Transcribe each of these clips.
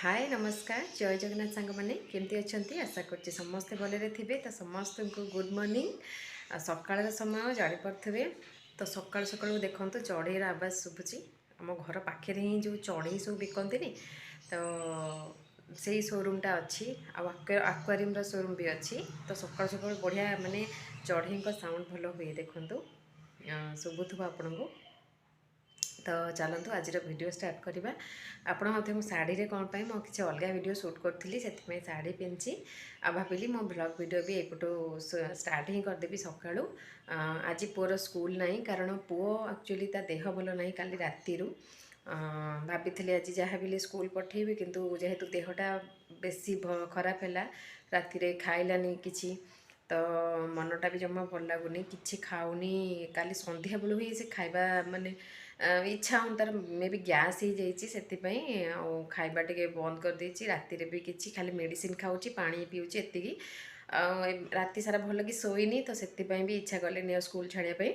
हाय नमस्कार जय जगन्नाथ सांग मैंने केमती अच्छा आशा कर समस्ते भलरे थे तो समस्त को गुड मॉर्निंग सकाल समय जापे तो सकाल सकाल देखो चढ़ईर आवाज शुभुची आम घर पाखे ही जो चढ़ई सब बिकती तो से शोरूमटा अच्छी आक्वारियम शोरूम भी अच्छी तो सकाल सकाल बढ़िया माने चढ़ई साउंड भल हुए देखु शुभुव आपण को तो चलतु आज वीडियो स्टार्ट करवा आपण मत शाढ़ी रे कौन पाई किसी अलग वीडियो शूट करी से शाढ़ी पिंधि आ भाविली मो ब्लॉग वीडियो भी एपटू स्टार्ट ही करदेवी सका आज पुअर स्कूल ना कारण पुओ एक्चुअली ता देह भल ना काली राति भाभी आज जहाँ भी स्कूल पठेबी किंतु जेहेतु देहटा बेसी खराब है राति खाइलानी किसी तो मनटा भी जमा भल लगुनि कि खाऊनी काली संध्या बेलू ही से खाइबा माने इच्छा हूँ तार मे भी गैस हो जाती खाइबा टे बंद कर देछि राति रे भी किछि खाली मेडिसिन खाऊची पानी पीऊची एतिकी राति सारा भल कि शोइनी तो से भी इच्छा कले नियो स्कूल छाड़िया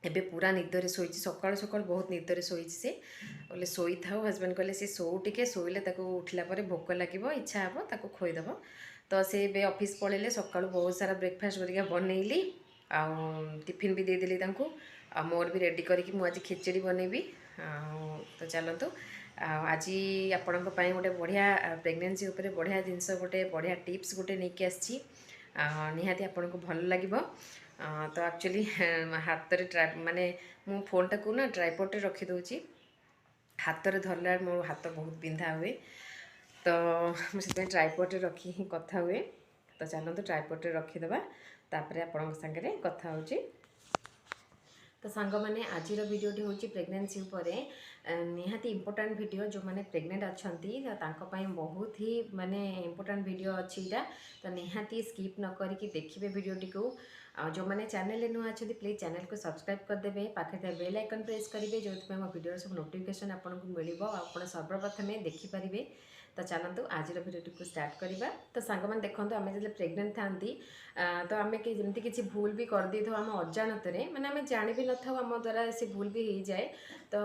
एबे पूरा निदरे शोइछि सकाळ सकाळ बहुत निदरे शोइछि से बोले शोई थाओ हजबैंड कहले से शो टिके शोइले ताको उठिला परे भोक लागिबो इच्छा हबो ताको खोइदबो तो से बे ऑफिस पळेले सकाळु बहुत सारा ब्रेकफास्ट करिका बनैली आ टिफिन भी देदेली तांको आ मोर भी रेडी करके मुझे आज खिचड़ी बनैबी तो चलतु आज आपण गोटे बढ़िया प्रेगनेंसी उपरे बढ़िया जिनस गोटे बढ़िया टिप्स गोटे नहीं आसी निहाती आपन को भल लगे तो एक्चुअली हाथ में माने मु फोनटा को ना ट्राइपॉड रे रखी दूची हाथ में धरला मो हाथ बहुत बिंधा हुए तो मुझे ट्राइपॉड रे रखी ही कथा हुए तो चलतु ट्राइपॉड रे रखीदबा तापर आपण संगे कथा होची तो सांग मैंने आज भिडियोटी हूँ प्रेगनेंसी उपरे निहाती इम्पोर्टाट वीडियो जो मैंने प्रेग्नेंट अच्छा बहुत ही माने इम्पोर्टाट वीडियो अच्छी तो निहाती स्किप न करके देखिए वीडियोटी को जो मैंने चैनल नुआ अच्छा प्लीज चैनल को सब्सक्राइब करदे पाखे बेल आइकन प्रेस करेंगे जो मो वीडियो सब नोटिफिकेशन आपको मिल आप सर्वप्रथमें देखिपारे तो चलतु आज भिडियो को स्टार्ट करवा तो सांग मैंने देखो आम जो प्रेग्नेंट था तो आम जमी किसी भूल भी कर दी आम अजाणत मैंने आम जान भी न था आम द्वारा से भूल भी हो जाए तो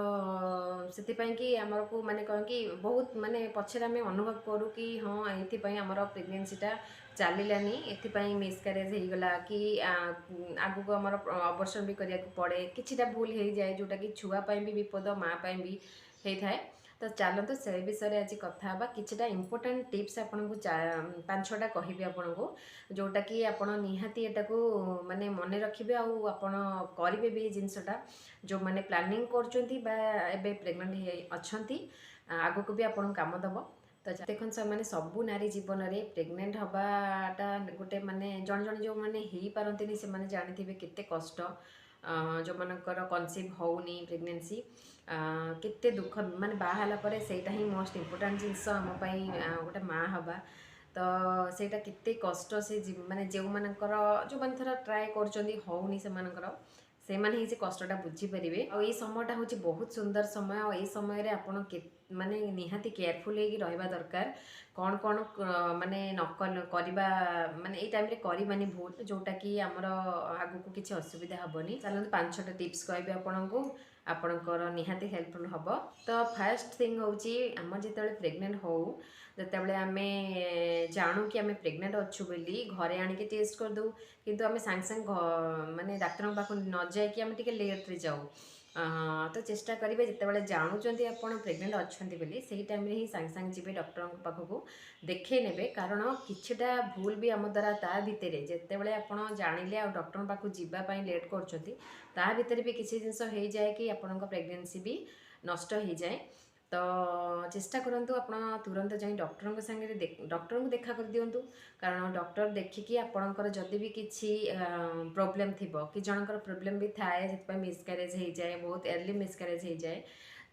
से आमर को माने कह कि बहुत माने पछे आम अनुभव करूँ कि हाँ ये आमर प्रेगनेंसीटा चलानी ये मिसक्यारेज होगला कि आगू आमर अबर्सन भी करा पड़े किछिटा भूल हो जाए जोटा कि छुआपाई भी विपद माँ भी होता है तो चलतु से विषय आज कथा किछिटा इम्पोर्टाट टिप्स आपन को 5-6टा कहबी आपन को जोटा कि आपन निहाती एटा को माने मन रखिबे आपन करिवे भी जिनसटा जो माने प्लानिंग करचंती बा एबे प्रेग्नेंट अछंती आगो को भी आपन काम दबो तो देखो से मैंने सबू नारी जीवन में प्रेग्नेंट हवाटा गोटे माने जन जन जो मैंने हो पारती से मैंने जानी केते कष्ट जो मनकर कनसीव होनी प्रेगनेंसी केते दुख माने बाहाला परे सेटा ही मोस्ट इम्पोर्टाट जिनस आमपाई गोटे माँ हवा तो सेटा केते कष्ट से माने जो मनकर जो मैंने थोड़ा ट्राए करनी से माने ही से कष्टटा बुझीपारे और ये समयटा हूँ बहुत सुंदर समय और ये समय आपन माने निहाती केयरफुल रहा दरकार कौन कौन माने नकल करवा माने ये टाइम रे करवानी भूल जोटा कि आमर आगु को किसी असुविधा हेनी चलते 5-6टा टिप्स कहबी आपन को आपणकर निहाती हेल्पफुल हम तो फास्ट थिंग हूँ आम जो प्रेग्नेंट हो जितेबाला आम जानू कि आम प्रेग्नेंट अच्छु बोली घरे आणिक टेस्ट करदे किंतु आम सांगे सांगे माने डाक्तर पाख न जाकि आम टे लेट्रे जाऊ तो चेष्टा करेंगे जितेबाला जानूँ आप प्रेग्नेंट अच्छा बोली से टाइम ही सांगे सांगे जी डॉक्टर पाखक देखे ने कारण किछिटा भूल भी आम द्वारा ता भितर जितेबाला आप जानिले आ डॉक्टर पाखक जावाई लेट कर भितर भी किसी जिनस हो जाए कि आपण प्रेगनेंसी भी नष्ट हो जाए तो चेष्टा करूँ आप तुरंत जाए डॉक्टर संगे डॉक्टर को देखा कर दिंतु कारण डॉक्टर देखिकी आपणकर जदि भी किसी प्रोब्लेम थी कि जनकर प्रोब्लेम भी थाए से मिसक्यारेज हो जाए बहुत अर्ली मिसक्यारेज हो जाए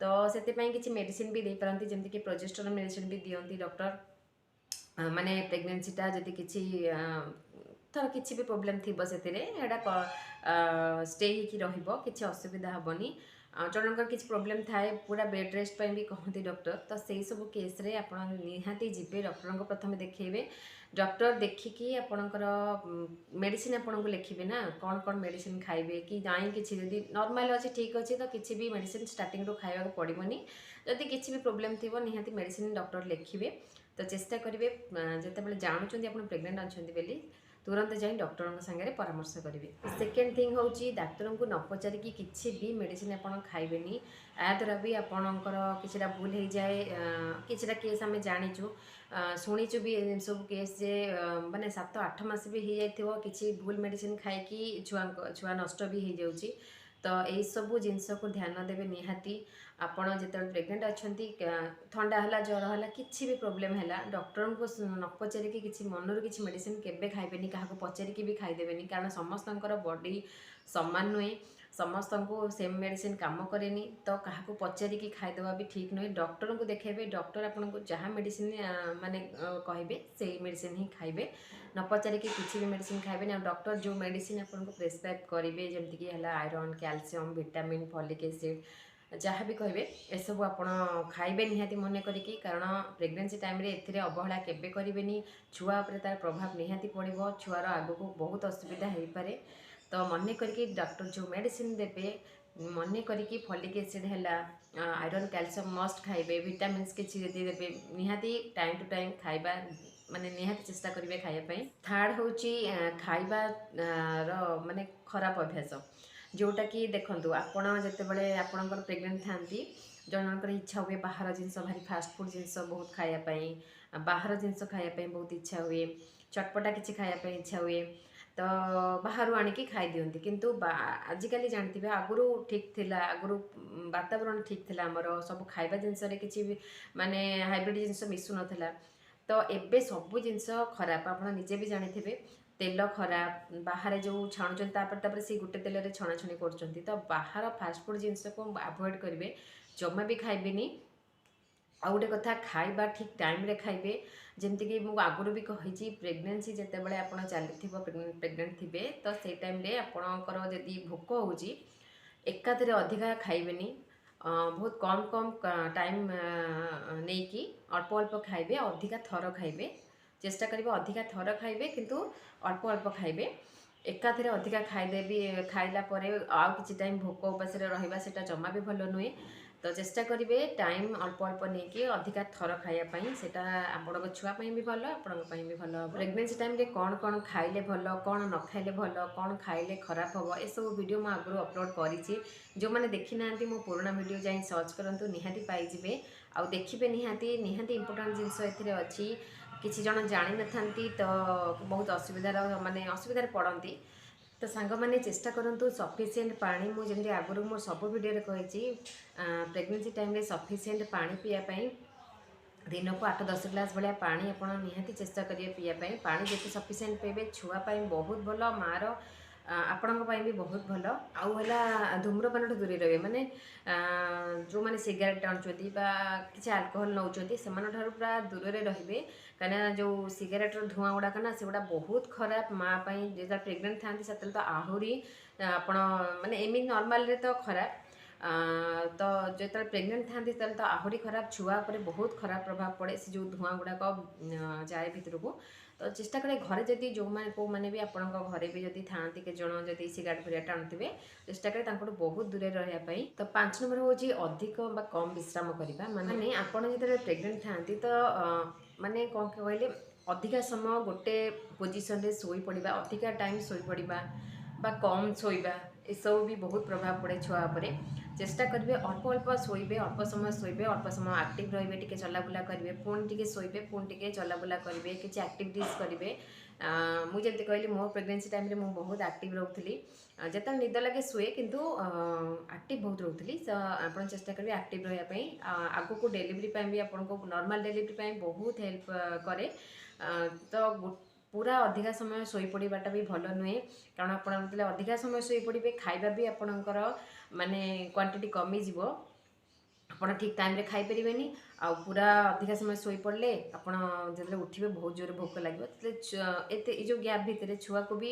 तो से किसी मेडिसिन भी दे पारती जमीक प्रोजेस्टेरोन मेडिसिन भी दिखती डॉक्टर माने प्रेगनेंसीटा जदि किसी थर किसी भी प्रोब्लेम थी से स्टे हो कि असुविधा हेनी ଜଣଙ୍କର କିଛି ପ୍ରୋବ୍ଲେମ୍ ଥାଏ ପୁରା ବେଡ୍ ରେଷ୍ଟ ପାଇଁ ବି କହନ୍ତି ଡକ୍ଟର। ତ ସେଇ ସବୁ କେସ୍ରେ ଆପଣ ନିହାତି ଯିବେ ଡକ୍ଟରଙ୍କୁ ପ୍ରଥମେ ଦେଖେଇବେ। ଡକ୍ଟର ଦେଖିକି ଆପଣଙ୍କର ମେଡ଼ିସିନ ଆପଣଙ୍କୁ ଲେଖିବେ ନା କ'ଣ କ'ଣ ମେଡ଼ିସିନ ଖାଇବେ କି ନାଇଁ କିଛି ଯଦି ନର୍ମାଲ ଅଛି ଠିକ୍ ଅଛି ତ କିଛି ବି ମେଡ଼ିସିନ ଷ୍ଟାର୍ଟିଂରୁ ଖାଇବାକୁ ପଡ଼ିବନି। ଯଦି କିଛି ବି ପ୍ରୋବ୍ଲେମ୍ ଥିବ ନିହାତି ମେଡ଼ିସିନ ଡକ୍ଟର ଲେଖିବେ। ତ ଚେଷ୍ଟା କରିବେ ଯେତେବେଳେ ଜାଣୁଛନ୍ତି ଆପଣ ପ୍ରେଗନେଣ୍ଟ ଅଛନ୍ତି ବୋଲି ତୁରନ୍ତ ଯାଇ ଡକ୍ଟରଙ୍କ ସାଙ୍ଗରେ ପରାମର୍ଶ କରିବେ। ସେକେଣ୍ଡ ଥିଙ୍ଗ ହେଉଛି ଡାକ୍ତରଙ୍କୁ ନ ପଚାରିକି କିଛି ବି ମେଡ଼ିସିନ ଆପଣ ଖାଇବେନି। ଏହା ଦ୍ୱାରା ବି ଆପଣଙ୍କର କିଛିଟା ଭୁଲ ହେଇଯାଏ। କିଛିଟା କେସ୍ ଆମେ ଜାଣିଛୁ ଶୁଣିଛୁ ବି ସବୁ କେସ୍ ଯେ ମାନେ 7-8 ମାସ ବି ହେଇଯାଇଥିବ କିଛି ଭୁଲ ମେଡ଼ିସିନ ଖାଇକି ଛୁଆ ନଷ୍ଟ ବି ହେଇଯାଉଛି। ତ ଏଇସବୁ ଜିନିଷକୁ ଧ୍ୟାନ ଦେବେ ନିହାତି। ଆପଣ ଯେତେବେଳେ ପ୍ରେଗନେଣ୍ଟ ଅଛନ୍ତି ଥଣ୍ଡା ହେଲା ଜ୍ୱର ହେଲା କିଛି ବି ପ୍ରୋବ୍ଲେମ୍ ହେଲା ଡକ୍ଟରଙ୍କୁ ନ ପଚାରିକି କିଛି ମନରୁ କିଛି ମେଡ଼ିସିନ କେବେ ଖାଇବେନି। କାହାକୁ ପଚାରିକି ବି ଖାଇଦେବେନି କାରଣ ସମସ୍ତଙ୍କର ବଡ଼ି ସମାନ ନୁହେଁ, ସମସ୍ତଙ୍କୁ ସେମ୍ ମେଡ଼ିସିନ କାମ କରେନି। ତ କାହାକୁ ପଚାରିକି ଖାଇଦେବା ବି ଠିକ୍ ନୁହେଁ। ଡକ୍ଟରଙ୍କୁ ଦେଖାଇବେ, ଡକ୍ଟର ଆପଣଙ୍କୁ ଯାହା ମେଡ଼ିସିନ ମାନେ କହିବେ ସେଇ ମେଡ଼ିସିନ ହିଁ ଖାଇବେ। ନ ପଚାରିକି କିଛି ବି ମେଡ଼ିସିନ ଖାଇବେନି। ଆଉ ଡକ୍ଟର ଯେଉଁ ମେଡ଼ିସିନ ଆପଣଙ୍କୁ ପ୍ରେସକ୍ରାଇବ୍ କରିବେ ଯେମିତିକି ହେଲା iron, calcium, vitamin, folic acid ଯାହା ବି କହିବେ ଏସବୁ ଆପଣ ଖାଇବେ ନିହାତି ମନେ କରିକି। କାରଣ ପ୍ରେଗନେନ୍ସି ଟାଇମ୍ରେ ଏଥିରେ ଅବହେଳା କେବେ କରିବେନି। ଛୁଆ ଉପରେ ତା'ର ପ୍ରଭାବ ନିହାତି ପଡ଼ିବ, ଛୁଆର ଆଗକୁ ବହୁତ ଅସୁବିଧା ହେଇପାରେ। ତ ମନେ କରିକି ଡକ୍ଟର ଯେଉଁ ମେଡ଼ିସିନ ଦେବେ ମନେ କରିକି ଫଲିକ୍ ଏସିଡ୍ ହେଲା, ଆଇରନ୍, କ୍ୟାଲସିୟମ୍ ମଷ୍ଟ ଖାଇବେ। ଭିଟାମିନ୍ସ କିଛି ଯଦି ଦେବେ ନିହାତି ଟାଇମ୍ ଟୁ ଟାଇମ୍ ଖାଇବା ମାନେ ନିହାତି ଚେଷ୍ଟା କରିବେ ଖାଇବା ପାଇଁ। ଥାର୍ଡ଼ ହେଉଛି ଖାଇବାର ମାନେ ଖରାପ ଅଭ୍ୟାସ ଯେଉଁଟାକି ଦେଖନ୍ତୁ ଆପଣ ଯେତେବେଳେ ଆପଣଙ୍କର ପ୍ରେଗନେଣ୍ଟ ଥାଆନ୍ତି ଜଣଙ୍କର ଇଚ୍ଛା ହୁଏ ବାହାର ଜିନିଷ ଭାରି ଫାଷ୍ଟଫୁଡ଼୍ ଜିନିଷ ବହୁତ ଖାଇବା ପାଇଁ, ବାହାର ଜିନିଷ ଖାଇବା ପାଇଁ ବହୁତ ଇଚ୍ଛା ହୁଏ, ଚଟପଟା କିଛି ଖାଇବା ପାଇଁ ଇଚ୍ଛା ହୁଏ। ତ ବାହାରୁ ଆଣିକି ଖାଇଦିଅନ୍ତି। କିନ୍ତୁ ଆଜିକାଲି ଜାଣିଥିବେ ଆଗରୁ ଠିକ୍ ଥିଲା, ଆଗରୁ ବାତାବରଣ ଠିକ୍ ଥିଲା, ଆମର ସବୁ ଖାଇବା ଜିନିଷରେ କିଛି ବି ମାନେ ହାଇବ୍ରିଡ଼ ଜିନିଷ ମିଶୁନଥିଲା। ତ ଏବେ ସବୁ ଜିନିଷ ଖରାପ ଆପଣ ନିଜେ ବି ଜାଣିଥିବେ। ତେଲ ଖରାପ, ବାହାରେ ଯେଉଁ ଛାଣୁଛନ୍ତି ତାପରେ ସେ ଗୋଟେ ତେଲରେ ଛଣାଛଣି କରୁଛନ୍ତି। ତ ବାହାର ଫାଷ୍ଟଫୁଡ଼୍ ଜିନିଷକୁ ଆଭଏଡ଼ କରିବେ, ଜମା ବି ଖାଇବେନି। ଆଉ ଗୋଟେ କଥା ଖାଇବା ଠିକ୍ ଟାଇମ୍ରେ ଖାଇବେ। ଯେମିତିକି ମୁଁ ଆଗରୁ ବି କହିଛି ପ୍ରେଗନେନ୍ସି ଯେତେବେଳେ ଆପଣ ଚାଲିଥିବ ପ୍ରେଗନେଣ୍ଟ ଥିବେ ତ ସେଇ ଟାଇମ୍ରେ ଆପଣଙ୍କର ଯଦି ଭୋକ ହେଉଛି ଏକାଥରେ ଅଧିକା ଖାଇବେନି। ବହୁତ କମ୍ ଟାଇମ୍ ନେଇକି ଅଳ୍ପ ଅଳ୍ପ ଖାଇବେ, ଅଧିକା ଥର ଖାଇବେ। ଚେଷ୍ଟା କରିବେ ଅଧିକା ଥର ଖାଇବେ କିନ୍ତୁ ଅଳ୍ପ ଅଳ୍ପ ଖାଇବେ। ଏକାଥରେ ଅଧିକା ଖାଇଦେବି ଖାଇଲା ପରେ ଆଉ କିଛି ଟାଇମ୍ ଭୋକ ଉପାସରେ ରହିବା ସେଟା ଜମା ବି ଭଲ ନୁହେଁ। ତ ଚେଷ୍ଟା କରିବେ ଟାଇମ୍ ଅଳ୍ପ ଅଳ୍ପ ନେଇକି ଅଧିକା ଥର ଖାଇବା ପାଇଁ। ସେଟା ଆପଣଙ୍କ ଛୁଆ ପାଇଁ ବି ଭଲ, ଆପଣଙ୍କ ପାଇଁ ବି ଭଲ ହେବ। ପ୍ରେଗନେନ୍ସି ଟାଇମ୍ରେ କ'ଣ କ'ଣ ଖାଇଲେ ଭଲ, କ'ଣ ନ ଖାଇଲେ ଭଲ, କ'ଣ ଖାଇଲେ ଖରାପ ହେବ ଏସବୁ ଭିଡ଼ିଓ ମୁଁ ଆଗରୁ ଅପଲୋଡ଼ କରିଛି। ଯେଉଁମାନେ ଦେଖିନାହାନ୍ତି ମୋ ପୁରୁଣା ଭିଡ଼ିଓ ଯାଇ ସର୍ଚ୍ଚ କରନ୍ତୁ, ନିହାତି ପାଇଯିବେ। ଆଉ ଦେଖିବେ ନିହାତି ଇମ୍ପୋର୍ଟାଣ୍ଟ ଜିନିଷ ଏଥିରେ ଅଛି। କିଛି ଜଣ ଜାଣିନଥାନ୍ତି ତ ବହୁତ ଅସୁବିଧାରେ ପଡ଼ନ୍ତି। ତ ସାଙ୍ଗମାନେ ଚେଷ୍ଟା କରନ୍ତୁ ସଫିସିଏଣ୍ଟ ପାଣି, ମୁଁ ଯେମିତି ଆଗରୁ ମୁଁ ସବୁ ଭିଡ଼ିଓରେ କହିଛି ପ୍ରେଗନେନ୍ସି ଟାଇମ୍ରେ ସଫିସିଏଣ୍ଟ ପାଣି ପିଇବା ପାଇଁ। ଦିନକୁ 8-10 ଗ୍ଲାସ୍ ଭଳିଆ ପାଣି ଆପଣ ନିହାତି ଚେଷ୍ଟା କରିବେ ପିଇବା ପାଇଁ। ପାଣି ଯେତେ ସଫିସିଏଣ୍ଟ ପିଇବେ ଛୁଆ ପାଇଁ ବହୁତ ଭଲ, ମାଆର ଆପଣଙ୍କ ପାଇଁ ବି ବହୁତ ଭଲ। ଆଉ ହେଲା ଧୂମ୍ରପାନଠୁ ଦୂରେଇ ରହିବେ। ମାନେ ଯେଉଁମାନେ ସିଗାରେଟ୍ ଟାଣୁଛନ୍ତି ବା କିଛି ଆଲକୋହଲ ନେଉଛନ୍ତି ସେମାନଙ୍କଠାରୁ ପୁରା ଦୂରରେ ରହିବେ। କାହିଁକିନା ଯେଉଁ ସିଗାରେଟ୍ର ଧୂଆଁ ଗୁଡ଼ାକ ନା ସେଗୁଡ଼ା ବହୁତ ଖରାପ ମାଆ ପାଇଁ। ଯେତେବେଳେ ପ୍ରେଗନେଣ୍ଟ ଥାଆନ୍ତି ସେତେବେଳେ ତ ଆହୁରି ଆପଣ ମାନେ ଏମିତି ନର୍ମାଲରେ ତ ଖରାପ, ତ ଯେତେବେଳେ ପ୍ରେଗନେଣ୍ଟ ଥାଆନ୍ତି ସେତେବେଳେ ତ ଆହୁରି ଖରାପ। ଛୁଆ ଉପରେ ବହୁତ ଖରାପ ପ୍ରଭାବ ପଡ଼େ ସେ ଯେଉଁ ଧୂଆଁ ଗୁଡ଼ାକ ଯାଏ ଭିତରକୁ। ତ ଚେଷ୍ଟା କରେ ଘରେ ଯଦି କେଉଁମାନେ ବି ଆପଣଙ୍କ ଘରେ ବି ଯଦି ଥାଆନ୍ତି କେତେ ଜଣ ଯଦି ସିଗାରେଟ୍ ଫିଗାରେଟ୍ ଟାଣୁଥିବେ ଚେଷ୍ଟା କରେ ତାଙ୍କଠୁ ବହୁତ ଦୂରରେ ରହିବା ପାଇଁ। ତ 5 ନମ୍ବର ହେଉଛି ଅଧିକ ବା କମ୍ ବିଶ୍ରାମ କରିବା। ମାନେ ଆପଣ ଯେତେବେଳେ ପ୍ରେଗନେଣ୍ଟ ଥାଆନ୍ତି ତ ମାନେ କ'ଣ କହିଲେ ଅଧିକା ସମୟ ଗୋଟେ ପୋଜିସନରେ ଶୋଇପଡ଼ିବା, ଅଧିକା ଟାଇମ୍ ଶୋଇପଡ଼ିବା ବା କମ୍ ଶୋଇବା ଏସବୁ ବି ବହୁତ ପ୍ରଭାବ ପଡ଼େ ଛୁଆ ଉପରେ। ଚେଷ୍ଟା କରିବେ ଅଳ୍ପ ଅଳ୍ପ ଶୋଇବେ, ଅଳ୍ପ ସମୟ ଶୋଇବେ, ଅଳ୍ପ ସମୟ ଆକ୍ଟିଭ୍ ରହିବେ, ଟିକେ ଚଲାବୁଲା କରିବେ, ପୁଣି ଟିକେ ଶୋଇବେ, ପୁଣି ଟିକେ ଚଲାବୁଲା କରିବେ, କିଛି ଆକ୍ଟିଭିଟିଜ୍ କରିବେ। ମୁଁ ଯେମିତି କହିଲି ମୋ ପ୍ରେଗନେନ୍ସି ଟାଇମ୍ରେ ମୁଁ ବହୁତ ଆକ୍ଟିଭ୍ ରହୁଥିଲି। ଯେତେବେଳେ ନିଦ ଲାଗେ ଶୁଏ କିନ୍ତୁ ଆକ୍ଟିଭ୍ ବହୁତ ରହୁଥିଲି। ତ ଆପଣ ଚେଷ୍ଟା କରିବେ ଆକ୍ଟିଭ୍ ରହିବା ପାଇଁ। ଆଗକୁ ଡେଲିଭରି ପାଇଁ ବି ଆପଣଙ୍କୁ ନର୍ମାଲ୍ ଡେଲିଭରି ପାଇଁ ବହୁତ ହେଲ୍ପ କରେ। ତ ପୁରା ଅଧିକା ସମୟ ଶୋଇପଡ଼ିବାଟା ବି ଭଲ ନୁହେଁ। କାରଣ ଆପଣ ଯେତେବେଳେ ଅଧିକା ସମୟ ଶୋଇପଡ଼ିବେ ଖାଇବା ବି ଆପଣଙ୍କର ମାନେ କ୍ୱାଣ୍ଟିଟି କମିଯିବ, ଆପଣ ଠିକ୍ ଟାଇମ୍ରେ ଖାଇପାରିବେନି। ଆଉ ପୁରା ଅଧିକା ସମୟ ଶୋଇପଡ଼ିଲେ ଆପଣ ଯେତେବେଳେ ଉଠିବେ ବହୁତ ଜୋରରେ ଭୋକ ଲାଗିବ। ଏଇ ଯେଉଁ ଗ୍ୟାପ୍ ଭିତରେ ଛୁଆକୁ ବି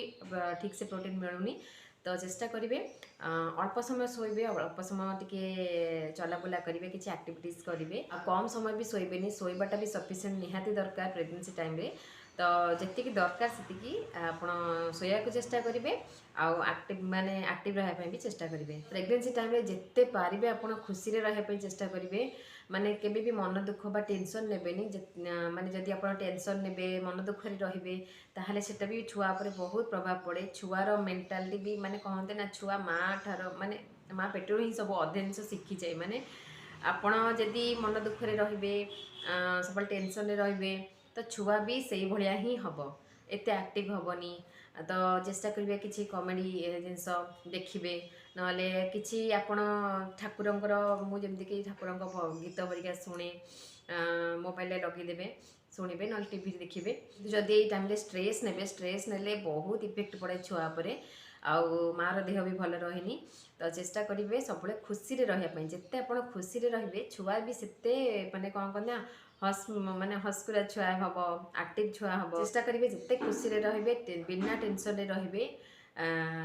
ଠିକ୍ସେ ପ୍ରୋଟିନ୍ ମିଳୁନି। ତ तो चेष्टा करेंगे अल्प समय शोबे अल्प समय टी चलाबुला करेंगे किसी एक्टिविटीज करेंगे कम समय भी शोबे शोबाटा भी सफिशिएंट निहाती दरकार प्रेगनेंसी टाइम रे तो जी दरकार से आपड़ शोया को चेष्टा करेंगे आक्टिव माने एक्टिव रहा भी चेष्टा करेंगे प्रेगनेंसी टाइम रे जिते पारे आप खुशी रहा चेष्टा करेंगे माने केबे भी मन दुख बा टेंशन नेबेनी माने जदि आप टेंशन नेबे मन दुख रे ताहले सेटा भी छुआ पर बहुत प्रभाव पड़े छुआर मेंटालिटी भी माने कहते ना छुआ माँ ठार माने माँ पेटर ही सब अधे जिन शिखी जाए माने आपण जदि मन दुख रे सब टेंशन रे तो छुआ भी से भाया ही हम एत एक्टिव हेनी तो चेष्टा करेंगे किसी कॉमेडी जिनस देखिए नले किसी आपण ठाकुरंकर मुझे कि ठाकुर गीत बरिका शुणे मोबाइल लगेदेवे शुणे ना टीवी देखिए जदि ये टाइम स्ट्रेस ने स्ट्रेस ने बहुत इफेक्ट पड़े छुआ पर आउ मार देह भी भल रही तो चेष्टा करेंगे सब खुशी रही जिते आप खुशी रे छुआ भी से माने कौन कहना हस माने हस्कुरा छुआ हम एक्टिव छुआ हम चेष्टा करेंगे जिते खुशी रे बिना टेंशन रे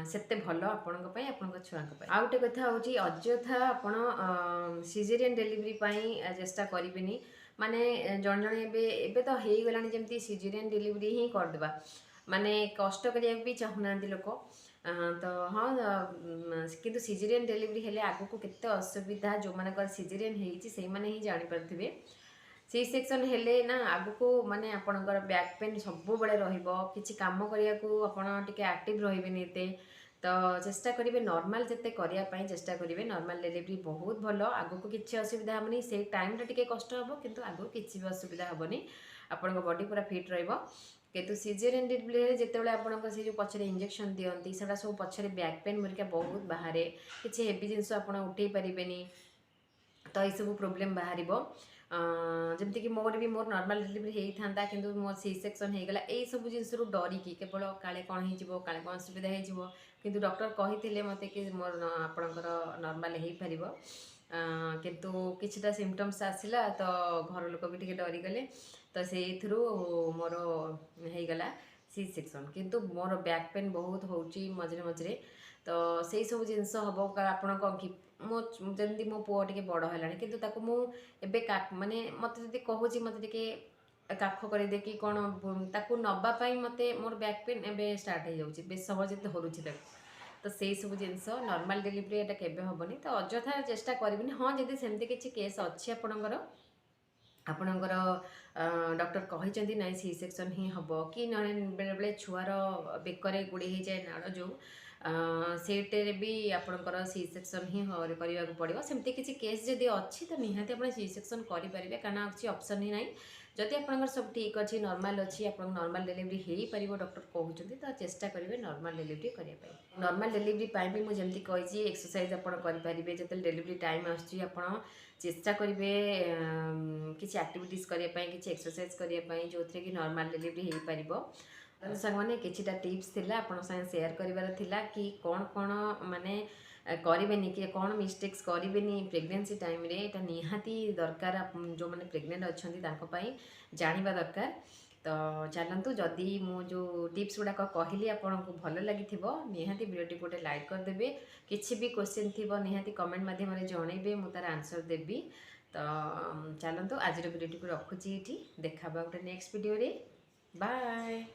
सेते भल आपण छुआ आउ गोटे कथा हूँ अଯଥା आपण सिजेरियन डिलीवरी चेष्टा करेंगे माने जन जन एबे तो हो गलानी जमती सिजेरियन डिलीवरी ही करदेबा माने कष्ट करिया भी चाहूना लोक तो हाँ किंतु सिजेरियन डिलीवरी हेले आगु को केते असुविधा जो मानकर सिजेरियन होईची से माने ही जानि पारथिबे सी सेक्शन हेले ना आगु को माने आपणकर बैक पेन सब बेले रहिबो किछि काम करिया को आपण टिके एक्टिव रहिबेनी एते तो चेष्टा करेंगे नॉर्मल जिते करने चेष्टा करेंगे नॉर्मल डिलीवरी बहुत भल आगु को किसी असुविधा हेनी से टाइम रे टिके कष्ट हम किंतु आगु किसी भी असुविधा हेनी आपण बॉडी पूरा फिट रहिबो किंतु सिजेरियन डिलीवरी जितेबाला आपन से जो पछरे इंजेक्शन दियंती सेटा सब पछरे बैक पेन मरिका बहुत बाहर किसी हेवी जिनस आप उठे पारेनि तो ये सब प्रोब्लेम बाहर जमती कि मोर भी मोर नॉर्मल डिलीवरी होता कि मोर सी सेक्शन होगला यही सब जिनस डरिकी केवल काले कौन हो काले कौन असुविधा हो किंतु डॉक्टर कही मत कि मोर आपणकर नॉर्मल हो पार किंतु किछिटा सिम्पटम्स आसला तो घर लोक भी डरीगले तो से मोर होगला सी सेक्शन किंतु मोर बैक पेन बहुत होची मझे मझे तो से सब जिनस हम आपण मो जमी मो पुओ टे बड़ है कि मुझे माने मत जी कहूँ मत काख कर कि कौन ताकू नवापाई मत मोर बैक पेन एवं स्टार्ट हो जाऊँगी बेस सहज धरुची तो से सब जिनस नॉर्मल डिलीवरी एटा केबे हेनी तो अଯଥା चेष्टा करें हाँ जब सेमती किसी केस अच्छी आपणकर डॉक्टर कहते ना सी सेक्शन ही हम कि बेले बेले छुआर बेकर गुड़े हो जाए नाड़ जो सेटे भी आपणकर सी सेक्शन ही करने पड़ो सेमती किसी केस जदि अच्छी तो निहाती आप सी सेक्शन करेंगे कारण अच्छी ऑप्शन ही ना जदि आप सब ठीक अच्छी नॉर्मल अच्छी आप नॉर्मल डिलीवरी हो पार डॉक्टर कहते तो चेष्टा करेंगे नॉर्मल डिलीवरी करने नॉर्मल डिलीवरी भी मुझे कही एक्सरसाइज आपरेंगे जो डिलीवरी टाइम आप चेष्टा करेंगे किसी एक्टिविटीज करने किसी एक्सरसाइज करने जो थे कि नॉर्मल डिलीवरी हो पार सांग मैंने किछिटा टिप्स थिला आपन संगे शेयर करिवार थिला कि कौन कौन माने करेनि कि कौन मिस्टेक्स करेनि प्रेगनेंसी टाइम रे एटा निहाती दरकार जो मैंने प्रेग्नेंट अच्छा जानिबा दरकार तो चलतु जदि मु जो टिप्स गुड़ाक कहली आपन को भल लगी निहाती वीडियो गोटे लाइक करदेवे किसी भी क्वेश्चन थी निहाती कमेंट माध्यम जनइबे मु तार आंसर देवी तो चलतु आज वीडियो को रखुची देखा गोटे नेक्स्ट वीडियो रे बाय।